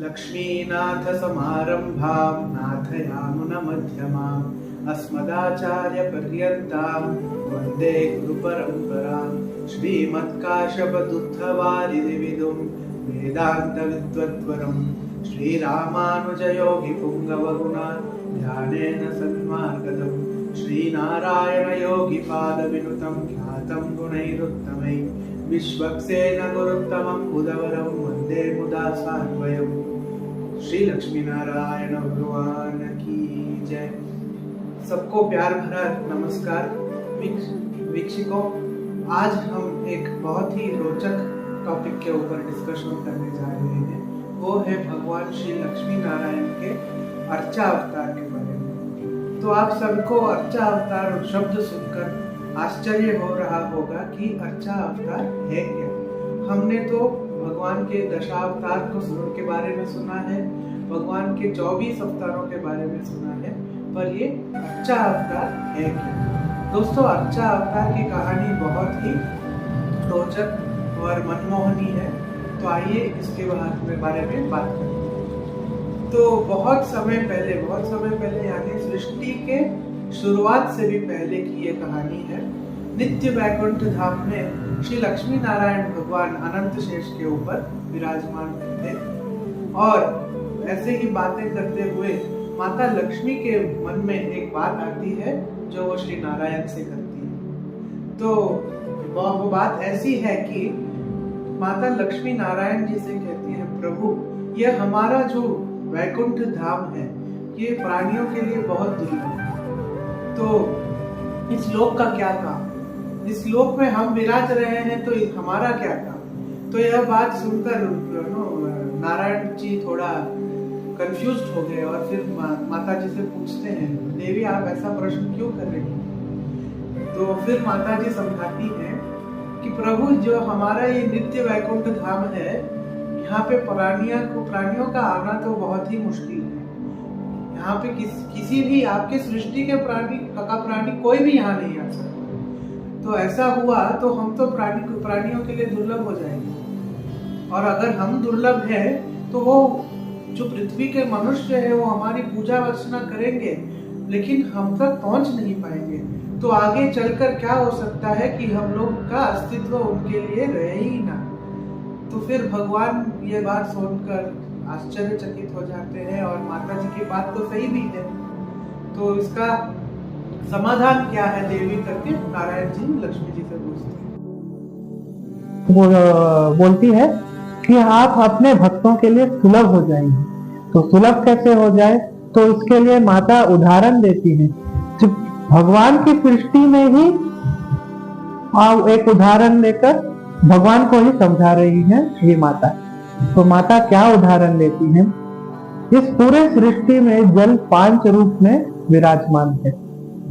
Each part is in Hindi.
लक्ष्मीनाथ समारंभां नाथयामुन मध्यमाम् अस्मदाचार्यपर्यन्तां वन्दे गुरुपरम्परां श्रीमत्काश्यपदुद्धवारिधिविदुं वेदान्तविद्वद्वरं श्रीरामानुजयोगिपुङ्गवगुणा ध्यानेन सन्मार्गदं श्रीनारायणयोगिपादविनुतं ख्यातं गुणैरुत्तमै विश्वक्सेन गुरुत्तमं बुधवरं वन्दे मुदा सान्वयम्। श्री लक्ष्मी नारायण भगवान की जय। सबको प्यार भरा नमस्कार। वीक्षकों, आज हम एक बहुत ही रोचक टॉपिक के ऊपर डिस्कशन करने जा रहे हैं। वो है भगवान श्री लक्ष्मी नारायण के अर्चा अवतार के बारे में। तो आप सबको अर्चा अवतार शब्द सुनकर आश्चर्य हो रहा होगा कि अर्चा अवतार है क्या। हमने तो भगवान के दशावतार के बारे में सुना है, भगवान के 24 अवतारों के बारे में सुना है, पर ये अर्चा अवतार है क्या। दोस्तों, अर्चा अवतार की कहानी बहुत ही रोचक और मनमोहनी है। तो आइए इसके बारे में बात करें। तो बहुत समय पहले यानी सृष्टि के शुरुआत से भी पहले की ये कहानी है। नित्य वैकुंठ धाम में श्री लक्ष्मी नारायण भगवान अनंत शेष के ऊपर विराजमान थे और ऐसे ही बातें करते हुए माता लक्ष्मी के मन में एक बात आती है जो वो श्री नारायण से करती है। तो वो बात ऐसी है कि माता लक्ष्मी नारायण जी से कहती हैं, प्रभु, ये हमारा जो वैकुंठ धाम है ये प्राणियों के लिए बहुत दुर्लभ है। तो इस लोक का क्या काम, इस लोक में हम विराज रहे हैं तो हमारा क्या काम। तो यह बात सुनकर नारायण जी थोड़ा कंफ्यूज हो गए और फिर माता जी से पूछते हैं, देवी आप ऐसा प्रश्न क्यों कर रही हैं। तो फिर माता जी समझाती हैं कि प्रभु, जो हमारा ये नित्य वैकुंठ धाम है, यहाँ पे प्राणियों का आना तो बहुत ही मुश्किल है। यहाँ पे किसी भी आपके सृष्टि के प्राणी कोई भी यहाँ नहीं आ सकता। तो ऐसा हुआ तो हम तो प्राणियों के लिए दुर्लभ हो जाएंगे, और अगर हम दुर्लभ हैं तो वो जो पृथ्वी के मनुष्य है वो हमारी पूजा अर्चना करेंगे, लेकिन हम तक पहुंच नहीं पाएंगे। तो आगे चलकर क्या हो सकता है कि हम लोग का अस्तित्व उनके लिए रहे ही ना। तो फिर भगवान ये बात सुनकर आश्चर्यचकित हो जाते हैं और माता जी की बात तो सही भी है। तो इसका समाधान क्या है देवी करके नारायण जी लक्ष्मी जी से पूछते हैं। बोलती है कि आप अपने भक्तों के लिए सुलभ हो जाएंगे। तो सुलभ कैसे हो जाए, तो इसके लिए माता उदाहरण देती है। भगवान की सृष्टि में ही एक उदाहरण लेकर भगवान को ही समझा रही है ये माता। तो माता क्या उदाहरण लेती है, इस पूरे सृष्टि में जल 5 रूप में विराजमान है,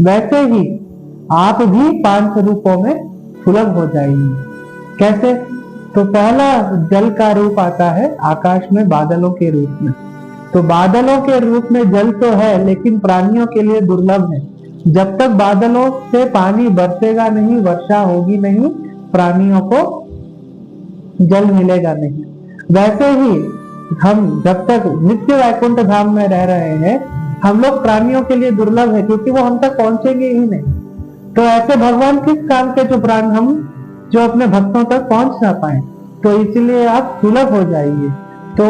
वैसे ही आप भी 5 रूपों में सुलभ हो जाएंगे। कैसे, तो पहला जल का रूप आता है आकाश में बादलों के रूप में। तो बादलों के रूप में जल तो है, लेकिन प्राणियों के लिए दुर्लभ है। जब तक बादलों से पानी बरसेगा नहीं, वर्षा होगी नहीं, प्राणियों को जल मिलेगा नहीं। वैसे ही हम जब तक नित्य वैकुंठ धाम में रह रहे हैं, हम लोग प्राणियों के लिए दुर्लभ है, क्योंकि वो हम तक पहुंचेंगे ही नहीं। तो ऐसे भगवान किस काम के जो प्राण हम जो अपने भक्तों तक पहुंच ना पाए, तो इसलिए आप सुलभ हो जाइए। तो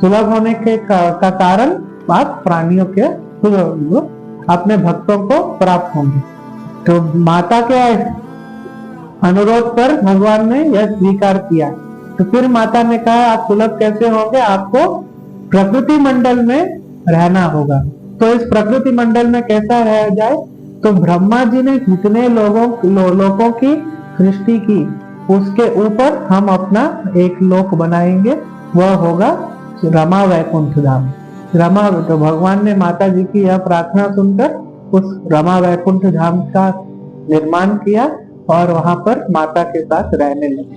सुलभ होने के का कारण आप प्राणियों के अपने भक्तों को प्राप्त होंगे। तो माता के अनुरोध पर भगवान ने यह स्वीकार किया। तो फिर माता ने कहा, आप सुलभ कैसे होंगे, आपको प्रकृति मंडल में रहना होगा। तो इस प्रकृति मंडल में कैसा रह जाए, तो ब्रह्मा जी ने जितने लोगों की सृष्टि की, उसके ऊपर हम अपना एक लोक बनाएंगे, वह होगा रमा वैकुंठ धाम। तो भगवान ने माता जी की यह प्रार्थना सुनकर उस रमा वैकुंठ धाम का निर्माण किया और वहां पर माता के साथ रहने लगे।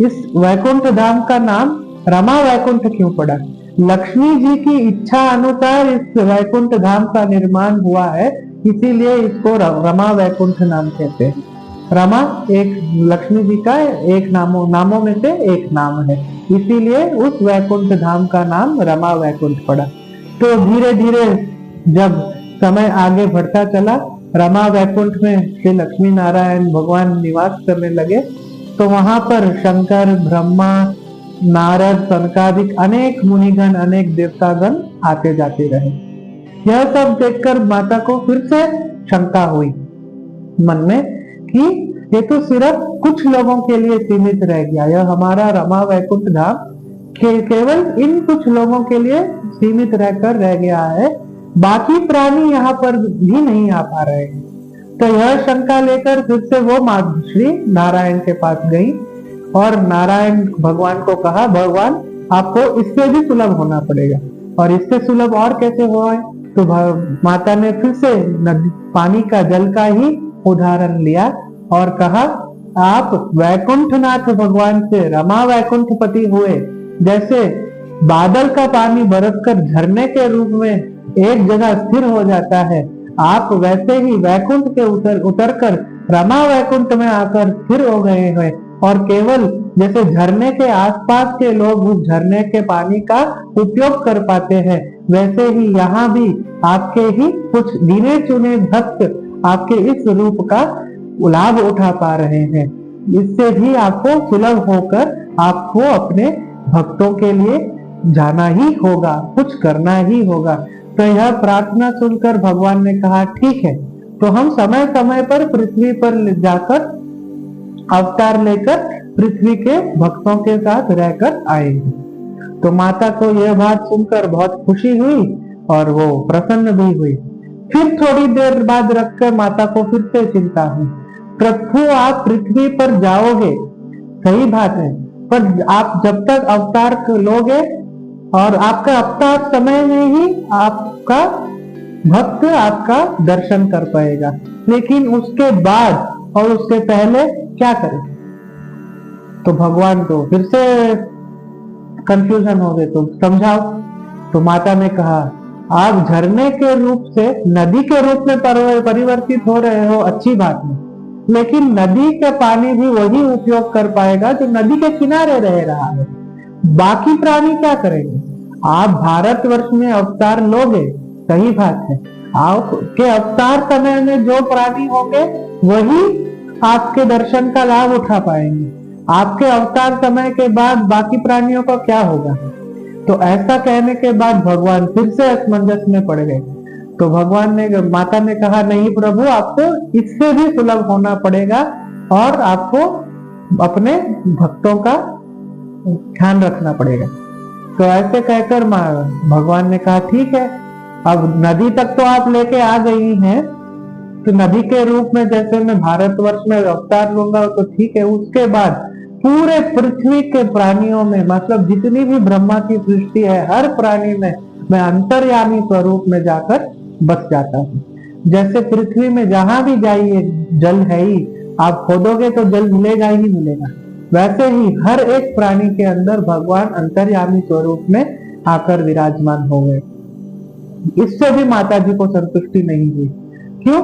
इस वैकुंठ धाम का नाम रमा वैकुंठ क्यों पड़ा? लक्ष्मी जी की इच्छा अनुसार इस वैकुंठ धाम का निर्माण हुआ है, इसीलिए इसको रमा वैकुंठ नाम कहते हैं। रमा एक लक्ष्मी जी का एक नामों में से एक नाम है। इसीलिए उस वैकुंठ धाम का नाम रमा वैकुंठ पड़ा। तो धीरे धीरे जब समय आगे बढ़ता चला, रमा वैकुंठ में श्री लक्ष्मी नारायण भगवान निवास करने लगे। तो वहां पर शंकर, ब्रह्मा, नारद, सनकादिक अनेक मुनिगण, अनेक देवतागण आते जाते रहे। यह सब देखकर माता को फिर से शंका हुई मन में कि ये तो सिर्फ कुछ लोगों के लिए सीमित रह गया, यह हमारा रमा वैकुंठ धाम केवल इन कुछ लोगों के लिए सीमित रहकर रह गया है, बाकी प्राणी यहाँ पर भी नहीं आ पा रहे हैं। तो यह शंका लेकर फिर से वो माँ श्री नारायण के पास गई और नारायण भगवान को कहा, भगवान आपको इससे भी सुलभ होना पड़ेगा। और इससे सुलभ और कैसे हो? तो माता ने फिर से पानी का, जल का ही उदाहरण लिया और कहा, आप वैकुंठनाथ भगवान से रमा वैकुंठपति हुए। जैसे बादल का पानी बरसकर झरने के रूप में एक जगह स्थिर हो जाता है, आप वैसे ही वैकुंठ के उतर कर रमा वैकुंठ में आकर स्थिर हो गए हैं। और केवल जैसे झरने के आसपास के लोग उस झरने के पानी का उपयोग कर पाते हैं, वैसे ही यहाँ भी आपके ही कुछ गिने चुने भक्त आपके इस रूप का लाभ उठा पा रहे हैं। इससे भी आपको सुलभ होकर आपको अपने भक्तों के लिए जाना ही होगा, कुछ करना ही होगा। तो यह प्रार्थना सुनकर भगवान ने कहा, ठीक है, तो हम समय समय पर पृथ्वी पर जाकर अवतार लेकर पृथ्वी के भक्तों के साथ रहकर आएंगे। तो माता को यह बात सुनकर बहुत खुशी हुई और वो प्रसन्न भी हुई। फिर थोड़ी देर बाद रखकर माता को फिर से चिंता हुई, प्रभु आप पृथ्वी पर जाओगे, सही बात है, पर आप जब तक अवतार लोगे और आपका अवतार समय में ही आपका भक्त आपका दर्शन कर पाएगा, लेकिन उसके बाद और उससे पहले क्या करें? तो भगवान तो फिर से कंफ्यूजन हो गए, तो समझाओ। तो माता ने कहा, आप झरने के रूप से नदी के रूप में परिवर्तित हो रहे हो, अच्छी बात है, लेकिन नदी का पानी भी वही उपयोग कर पाएगा जो नदी के किनारे रह रहा है। बाकी प्राणी क्या करेंगे? आप भारतवर्ष में अवतार लोगे, सही बात है, आपके अवतार समय में जो प्राणी होंगे वही आपके दर्शन का लाभ उठा पाएंगे। आपके अवतार समय के बाद बाकी प्राणियों का क्या होगा? तो ऐसा कहने के बाद भगवान फिर से असमंजस में पड़ गए। तो भगवान ने, माता ने कहा, नहीं प्रभु, आपको इससे भी सुलभ होना पड़ेगा और आपको अपने भक्तों का ध्यान रखना पड़ेगा। तो ऐसे कहकर भगवान ने कहा, ठीक है, अब नदी तक तो आप लेके आ गई हैं, तो नदी के रूप में जैसे मैं भारतवर्ष में अवतार लूंगा तो ठीक है, उसके बाद पूरे पृथ्वी के प्राणियों में, मतलब जितनी भी ब्रह्मा की सृष्टि है, हर प्राणी में मैं अंतर्यामी स्वरूप में जाकर बस जाता हूँ। जैसे पृथ्वी में जहां भी जाइए जल है ही, आप खोदोगे तो जल मिलेगा ही मिलेगा, वैसे ही हर एक प्राणी के अंदर भगवान अंतर्यामी स्वरूप में आकर विराजमान हो गए। इससे भी माता जी को संतुष्टि नहीं हुई। क्यों?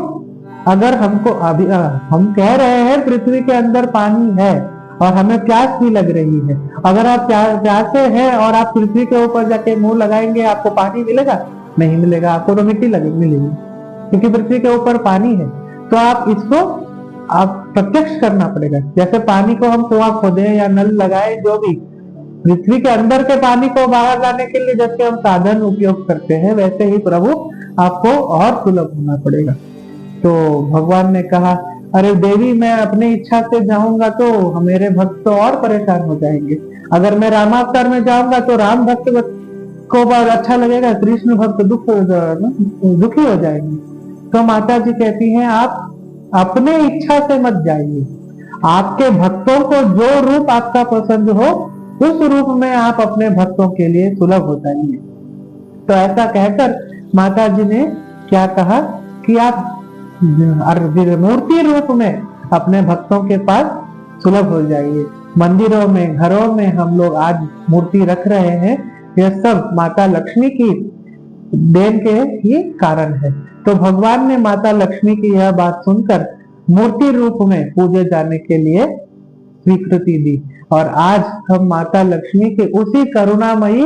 अगर हमको अभी हम कह रहे हैं पृथ्वी के अंदर पानी है और हमें प्यास भी लग रही है, अगर आप प्यासे हैं और आप पृथ्वी के ऊपर जाके मुंह लगाएंगे, आपको पानी मिलेगा? नहीं मिलेगा, आपको तो मिट्टी मिलेगी, क्योंकि पृथ्वी के ऊपर पानी है। तो आप इसको आप प्रत्यक्ष करना पड़ेगा। जैसे पानी को हम कुआं खोदे या नल लगाए, जो भी पृथ्वी के अंदर के पानी को बाहर लाने के लिए जैसे हम साधन उपयोग करते हैं, वैसे ही प्रभु आपको और सुलभ होना पड़ेगा। तो भगवान ने कहा, अरे देवी, मैं अपनी इच्छा से जाऊंगा तो मेरे भक्त तो और परेशान हो जाएंगे। अगर मैं रामावतार में जाऊंगा तो राम भक्त को बहुत अच्छा लगेगा, कृष्ण भक्त दुखी हो जाएंगे। तो माता जी कहती हैं, आप अपने इच्छा से मत जाइए, आपके भक्तों को जो रूप आपका पसंद हो उस रूप में आप अपने भक्तों के लिए सुलभ हो जाइए। तो ऐसा कहकर माता जी ने क्या कहा कि आप मूर्ति रूप में अपने भक्तों के पास सुलभ हो जाइए। मंदिरों में, घरों में हम लोग आज मूर्ति रख रहे हैं, यह सब माता लक्ष्मी की देन के ही कारण है। तो भगवान ने माता लक्ष्मी की यह बात सुनकर मूर्ति रूप में पूजे जाने के लिए स्वीकृति दी और आज हम माता लक्ष्मी के उसी करुणामयी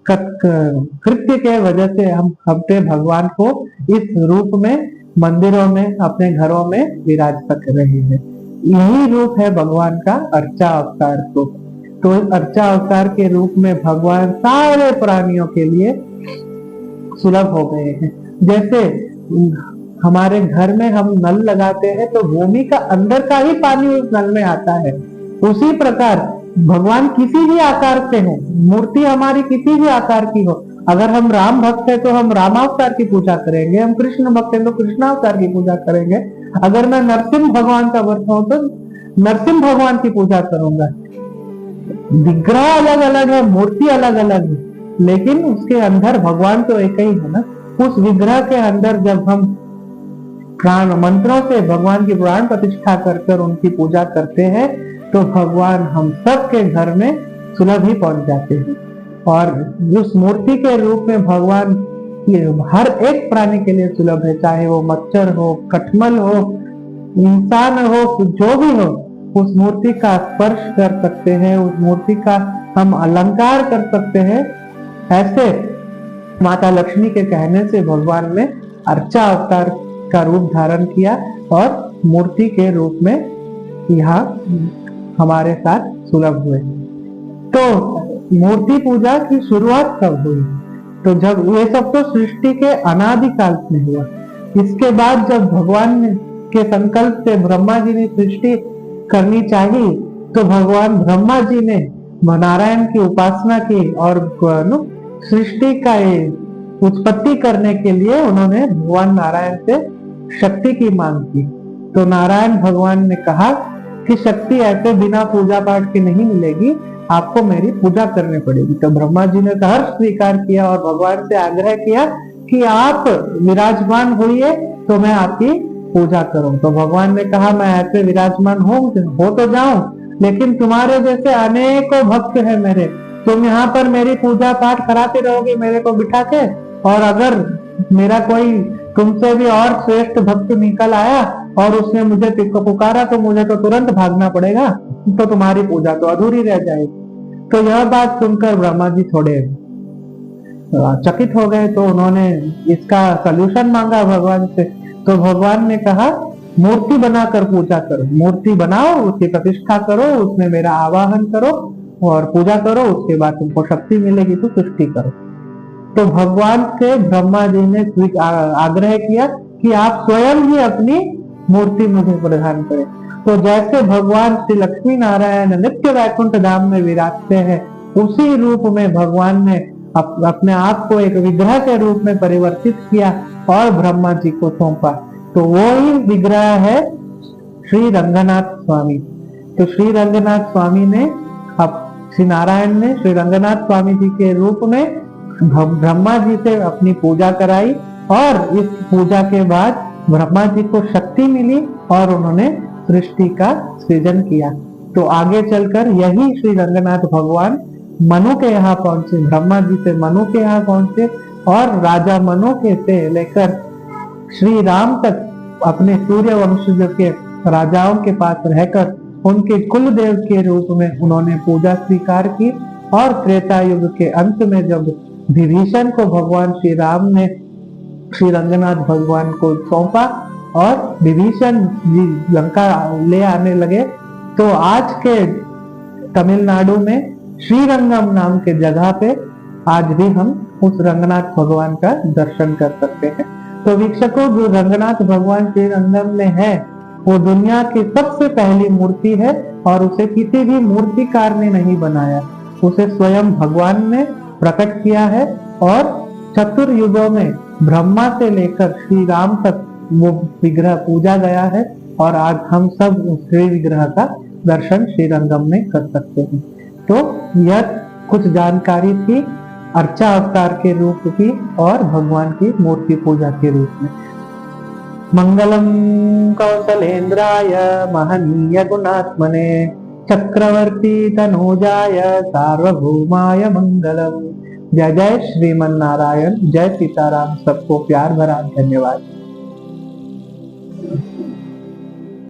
कृत्य के वजह से हम अपने भगवान को इस रूप में मंदिरों में अपने घरों में विराज कर रहे हैं। यही रूप है भगवान का अर्चा अवतार रूप। तो इस अर्चा अवतार के रूप में भगवान सारे प्राणियों के लिए सुलभ हो गए हैं। जैसे हमारे घर में हम नल लगाते हैं तो भूमि का अंदर का ही पानी उस नल में आता है, उसी प्रकार भगवान किसी भी आकार से हो, मूर्ति हमारी किसी भी आकार की हो। अगर हम राम भक्त है तो हम रामावतार की पूजा करेंगे, हम कृष्ण भक्त है तो कृष्णावतार की पूजा करेंगे। अगर मैं नरसिंह भगवान का भक्त हूं तो नरसिंह भगवान की पूजा करूंगा। विग्रह अलग अलग है, मूर्ति अलग अलग है, लेकिन उसके अंदर भगवान तो एक ही है ना। उस विग्रह के अंदर जब हम प्राण मंत्रों से भगवान की प्राण प्रतिष्ठा कर उनकी पूजा करते हैं तो भगवान हम सब के घर में सुलभ ही पहुंच जाते हैं। और उस मूर्ति के रूप में भगवान हर एक प्राणी के लिए सुलभ है, चाहे वो मच्छर हो, कठमल हो, इंसान हो, जो भी हो, उस मूर्ति का स्पर्श कर सकते हैं, उस मूर्ति का हम अलंकार कर सकते हैं। ऐसे माता लक्ष्मी के कहने से भगवान ने अर्चा अवतार का रूप धारण किया और मूर्ति के रूप में यहाँ हमारे साथ सुलभ हुए। तो मूर्ति पूजा की शुरुआत कब हुई? तो जब ये सब तो सृष्टि के अनादिकाल में हुआ। इसके बाद जब भगवान के संकल्प से ब्रह्मा जी ने सृष्टि करनी चाहिए तो भगवान ब्रह्मा जी ने नारायण की उपासना की और सृष्टि का उत्पत्ति करने के लिए उन्होंने भगवान नारायण से शक्ति की मांग की। तो नारायण भगवान ने कहा कि शक्ति ऐसे बिना पूजा पाठ के नहीं मिलेगी, आपको मेरी पूजा करनी पड़ेगी। तो ब्रह्मा जी ने हर्ष स्वीकार किया और भगवान से आग्रह किया कि आप विराजमान होइए तो मैं आपकी पूजा करूं। तो भगवान ने कहा मैं ऐसे विराजमान हो तो जाऊं, लेकिन तुम्हारे जैसे अनेकों भक्त हैं मेरे, तुम यहाँ पर मेरी पूजा पाठ कराते रहोगे मेरे को बिठा के, और अगर मेरा कोई तुमसे भी और श्रेष्ठ भक्त निकल आया और उसने मुझे पुकारा तो मुझे तो तुरंत भागना पड़ेगा, तो तुम्हारी पूजा तो अधूरी रह जाएगी। तो यह बात सुनकर ब्रह्मा जी थोड़े चकित हो गए। तो उन्होंने इसका सलूशन मांगा भगवान से। तो भगवान ने कहा मूर्ति बनाकर पूजा करो, मूर्ति बनाओ, उसकी प्रतिष्ठा करो, उसमें मेरा आवाहन करो और पूजा करो, उसके बाद तुमको शक्ति मिलेगी तो सृष्टि करो। तो भगवान से ब्रह्मा जी ने आग्रह किया कि आप स्वयं ही अपनी मूर्ति मुझे प्रदान करें। तो जैसे भगवान श्री लक्ष्मी नारायण नित्य वैकुंठ धाम में विराजते हैं, उसी रूप में भगवान ने अपने आप को एक विग्रह के रूप में परिवर्तित किया और ब्रह्मा जी को सौंपा। तो वो ही विग्रह है श्री रंगनाथ स्वामी। तो श्री रंगनाथ स्वामी ने श्री नारायण ने श्री रंगनाथ स्वामी जी के रूप में ब्रह्मा जी से अपनी पूजा कराई और इस पूजा के बाद ब्रह्मा जी को शक्ति मिली और उन्होंने सृष्टि का सृजन किया। तो आगे चलकर यही श्री रंगनाथ भगवान मनु के यहाँ पहुंचे, ब्रह्मा जी से मनु के यहाँ पहुंचे और राजा मनु के से लेकर श्री राम तक अपने सूर्य वंशज के राजाओं के पास रहकर उनके कुल देव के रूप में उन्होंने पूजा स्वीकार की। और त्रेता युग के अंत में जब विभीषण को भगवान श्री राम ने श्री रंगनाथ भगवान को सौंपा और विभीषण जी लंका ले आने लगे, तो आज के तमिलनाडु में श्रीरंगम नाम के जगह पे आज भी हम उस रंगनाथ भगवान का दर्शन कर सकते हैं। तो वीक्षकों, जो रंगनाथ भगवान श्रीरंगम में है वो दुनिया की सबसे पहली मूर्ति है और उसे किसी भी मूर्तिकार ने नहीं बनाया, उसे स्वयं भगवान ने प्रकट किया है। और चतुर्युगों में ब्रह्मा से लेकर श्री राम तक वो विग्रह पूजा गया है और आज हम सब उस विग्रह का दर्शन श्रीरंगम में कर सकते हैं। तो यह कुछ जानकारी थी अर्चा अवतार के रूप की और भगवान की मूर्ति पूजा के रूप में। मंगलम कौशलेन्द्राय महनीय गुणात्मने चक्रवर्ती तनूजाय सार्वभौमाय मंगलम। जय जय श्रीमन नारायण, जय सीताराम। सबको प्यार भरा धन्यवाद।